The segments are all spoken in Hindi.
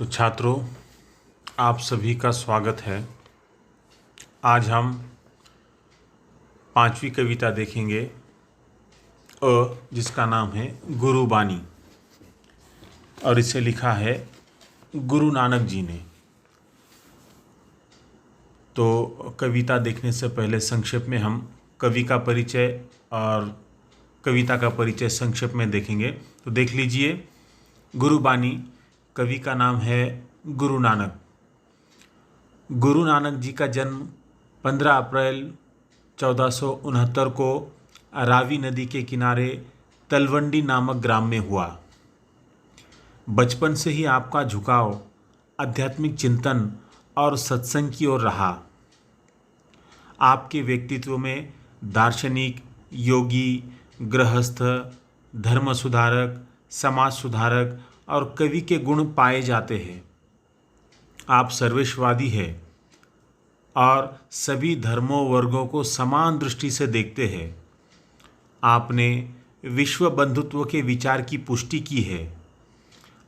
तो छात्रों, आप सभी का स्वागत है। आज हम पांचवी कविता देखेंगे जिसका नाम है गुरुबानी, और इसे लिखा है गुरु नानक जी ने। तो कविता देखने से पहले संक्षेप में हम कवि का परिचय और कविता का परिचय संक्षेप में देखेंगे। तो देख लीजिए, गुरुबानी, कवि का नाम है गुरु नानक। गुरु नानक जी का जन्म 15 अप्रैल 1469 को रावी नदी के किनारे तलवंडी नामक ग्राम में हुआ। बचपन से ही आपका झुकाव आध्यात्मिक चिंतन और सत्संग की ओर रहा। आपके व्यक्तित्व में दार्शनिक, योगी, गृहस्थ, धर्म सुधारक, समाज सुधारक और कवि के गुण पाए जाते हैं। आप सर्वेशवादी हैं और सभी धर्मों वर्गों को समान दृष्टि से देखते हैं। आपने विश्व बंधुत्व के विचार की पुष्टि की है।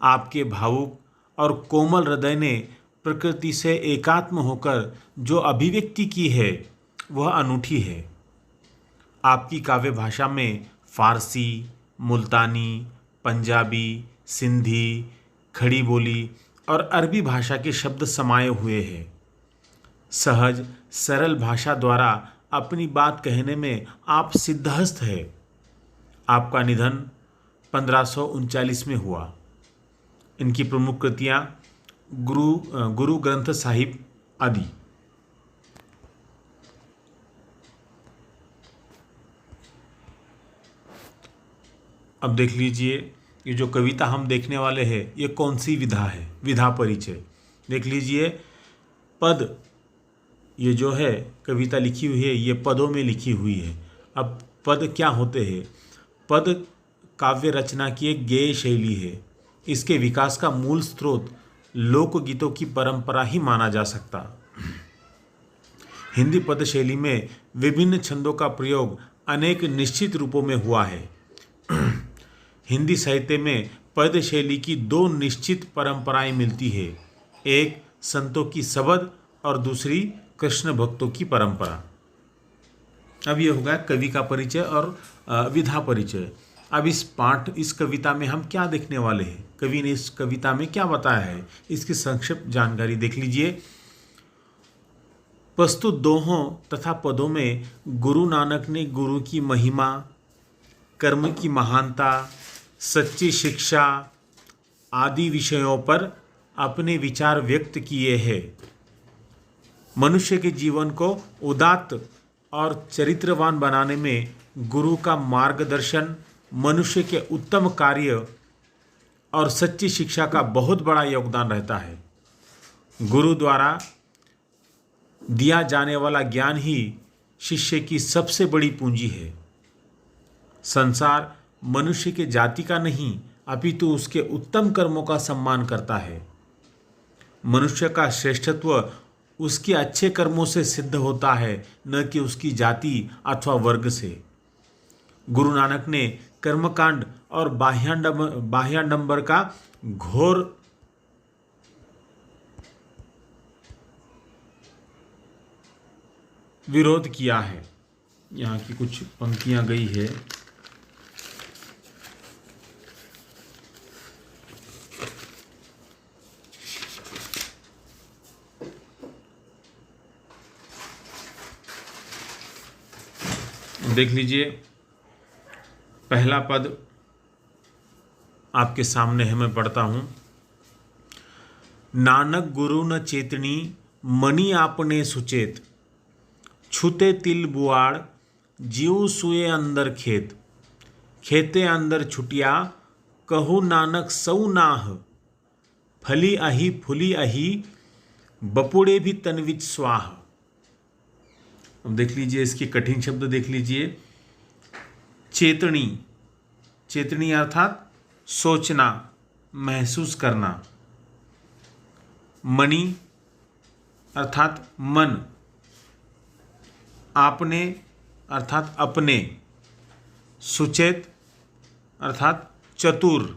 आपके भावुक और कोमल हृदय ने प्रकृति से एकात्म होकर जो अभिव्यक्ति की है वह अनूठी है। आपकी काव्य भाषा में फारसी, मुल्तानी, पंजाबी, सिंधी, खड़ी बोली और अरबी भाषा के शब्द समाये हुए हैं। सहज सरल भाषा द्वारा अपनी बात कहने में आप सिद्धहस्त हैं। आपका निधन 1539 में हुआ। इनकी प्रमुख कृतियाँ गुरु ग्रंथ साहिब आदि। अब देख लीजिए, ये जो कविता हम देखने वाले हैं ये कौन सी विधा है। विधा परिचय देख लीजिए। पद, ये जो है कविता लिखी हुई है ये पदों में लिखी हुई है। अब पद क्या होते हैं? पद काव्य रचना की एक गेय शैली है। इसके विकास का मूल स्रोत लोकगीतों की परंपरा ही माना जा सकता। हिंदी पद शैली में विभिन्न छंदों का प्रयोग अनेक निश्चित रूपों में हुआ है। हिंदी साहित्य में पद शैली की दो निश्चित परंपराएं मिलती है, एक संतों की सबद और दूसरी कृष्ण भक्तों की परंपरा। अब ये होगा कवि का परिचय और विधा परिचय। अब इस कविता में हम क्या देखने वाले हैं, कवि ने इस कविता में क्या बताया है, इसकी संक्षिप्त जानकारी देख लीजिए। प्रस्तुत दोहों तथा पदों में गुरु नानक ने गुरु की महिमा, कर्म की महानता, सच्ची शिक्षा आदि विषयों पर अपने विचार व्यक्त किए हैं। मनुष्य के जीवन को उदात्त और चरित्रवान बनाने में गुरु का मार्गदर्शन, मनुष्य के उत्तम कार्य और सच्ची शिक्षा का बहुत बड़ा योगदान रहता है। गुरु द्वारा दिया जाने वाला ज्ञान ही शिष्य की सबसे बड़ी पूंजी है। संसार मनुष्य के जाति का नहीं अपितु उसके उत्तम कर्मों का सम्मान करता है। मनुष्य का श्रेष्ठत्व उसके अच्छे कर्मों से सिद्ध होता है, न कि उसकी जाति अथवा वर्ग से। गुरु नानक ने कर्मकांड और बाह्याडंबर का घोर विरोध किया है। यहाँ की कुछ पंक्तियाँ गई है। देख लीजिए, पहला पद आपके सामने है, मैं पढ़ता हूँ। नानक गुरु न चेतनी, मणि आपने सुचेत, छूते तिल बुआड़, जीव सुए अंदर खेत, खेते अंदर छुटिया, कहू नानक सऊ नाह, फली अही फुली अही, बपुड़े भी तनविच स्वाह। अब देख लीजिए, इसके कठिन शब्द देख लीजिए। चेतनी, चेतनी अर्थात सोचना, महसूस करना। मणि अर्थात मन। आपने अर्थात अपने। सुचेत अर्थात चतुर।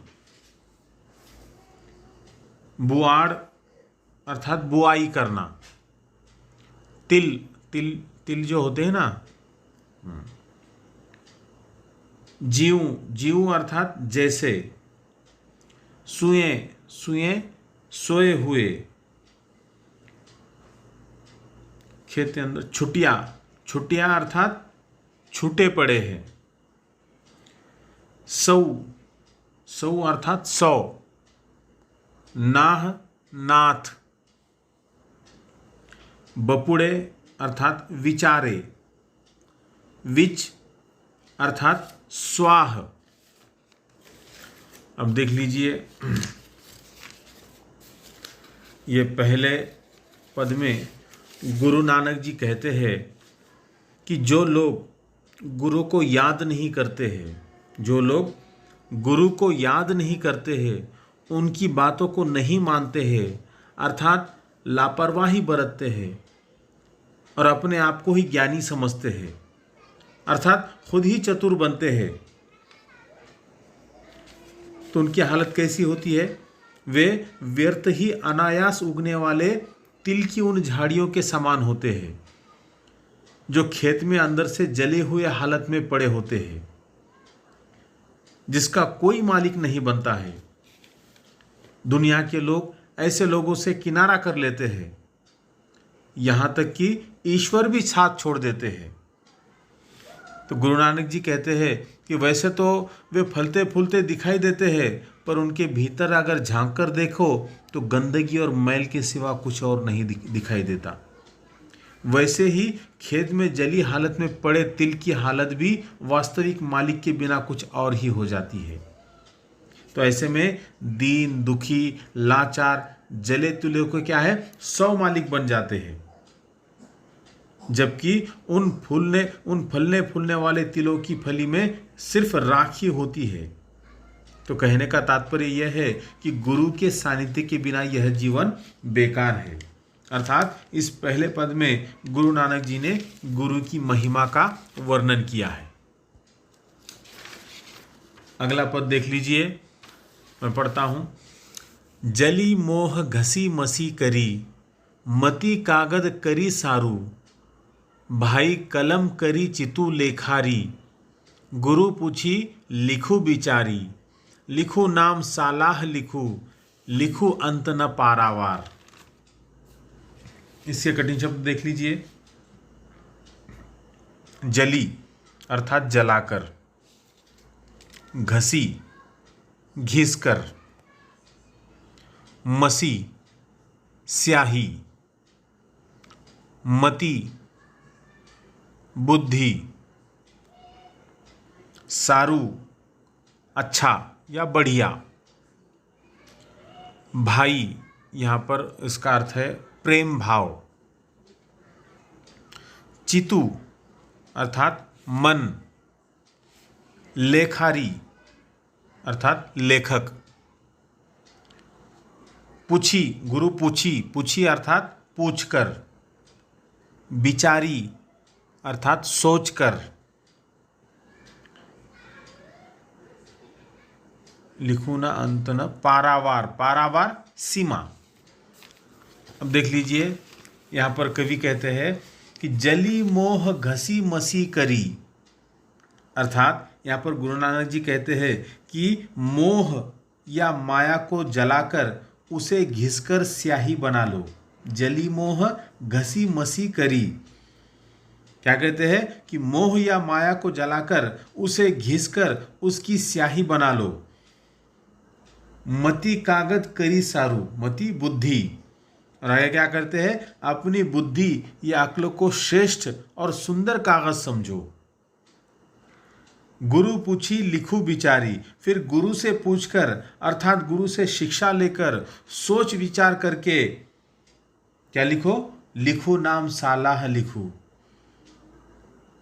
बुआड़ अर्थात बुआई करना। तिल तिल तिल जो होते हैं ना, जीव जीव अर्थात जैसे। सुए सुए सोए हुए। खेत के अंदर छुटिया छुटिया अर्थात छूटे पड़े हैं। सौ सौ अर्थात 100। नाह नाथ। बपुड़े अर्थात विचारे। विच अर्थात स्वाह। अब देख लीजिए, ये पहले पद में गुरु नानक जी कहते हैं कि जो लोग गुरु को याद नहीं करते हैं, जो लोग गुरु को याद नहीं करते हैं, उनकी बातों को नहीं मानते हैं, अर्थात लापरवाही बरतते हैं और अपने आप को ही ज्ञानी समझते हैं, अर्थात खुद ही चतुर बनते हैं, तो उनकी हालत कैसी होती है? वे व्यर्थ ही अनायास उगने वाले तिल की उन झाड़ियों के समान होते हैं जो खेत में अंदर से जले हुए हालत में पड़े होते हैं, जिसका कोई मालिक नहीं बनता है। दुनिया के लोग ऐसे लोगों से किनारा कर लेते हैं, यहाँ तक कि ईश्वर भी साथ छोड़ देते हैं। तो गुरु नानक जी कहते हैं कि वैसे तो वे फलते फूलते दिखाई देते हैं, पर उनके भीतर अगर झांक कर देखो तो गंदगी और मैल के सिवा कुछ और नहीं दिखाई देता। वैसे ही खेत में जली हालत में पड़े तिल की हालत भी वास्तविक मालिक के बिना कुछ और ही हो जाती है। तो ऐसे में दीन दुखी लाचार जले तिलों को क्या है, 100 मालिक बन जाते हैं, जबकि उन फलने फूलने वाले तिलों की फली में सिर्फ राखी होती है। तो कहने का तात्पर्य यह है कि गुरु के सानिध्य के बिना यह जीवन बेकार है। अर्थात इस पहले पद में गुरु नानक जी ने गुरु की महिमा का वर्णन किया है। अगला पद देख लीजिए, मैं पढ़ता हूं। जली मोह घसी मसी करी, मति कागद करी सारू, भाई कलम करी चितू लेखारी, गुरु पूछी लिखू बिचारी, लिखू नाम सालाह लिखू, लिखू अंत न पारावार। इसके कठिन शब्द देख लीजिए। जली अर्थात जलाकर, घसी घिसकर, मसी स्याही, मति बुद्धि, सारू अच्छा या बढ़िया, भाई यहाँ पर इसका अर्थ है प्रेम भाव, चितू अर्थात मन, लेखारी अर्थात लेखक, पूछी गुरु पूछी अर्थात पूछकर, विचारी अर्थात सोचकर, लिखू ना अंत न पारावार, पारावार सीमा। अब देख लीजिए, यहाँ पर कवि कहते हैं कि जली मोह घसी मसी करी, अर्थात यहाँ पर गुरु नानक जी कहते हैं कि मोह या माया को जलाकर उसे घिसकर स्याही बना लो। जली मोह घसी मसी करी, क्या कहते हैं कि मोह या माया को जलाकर उसे घिसकर उसकी स्याही बना लो। मति कागज करी सारू, मति बुद्धि, और आगे क्या करते हैं, अपनी बुद्धि या अक्ल को श्रेष्ठ और सुंदर कागज समझो। गुरु पूछी लिखू बिचारी, फिर गुरु से पूछकर अर्थात गुरु से शिक्षा लेकर सोच विचार करके क्या लिखो, लिखू नाम सालाह लिखू,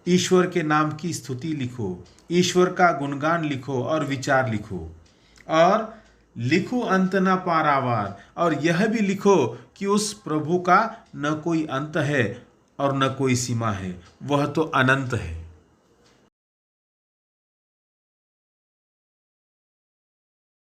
ईश्वर के नाम की स्तुति लिखो, ईश्वर का गुणगान लिखो और विचार लिखो, और लिखो अंत न पारावार, और यह भी लिखो कि उस प्रभु का न कोई अंत है और न कोई सीमा है, वह तो अनंत है।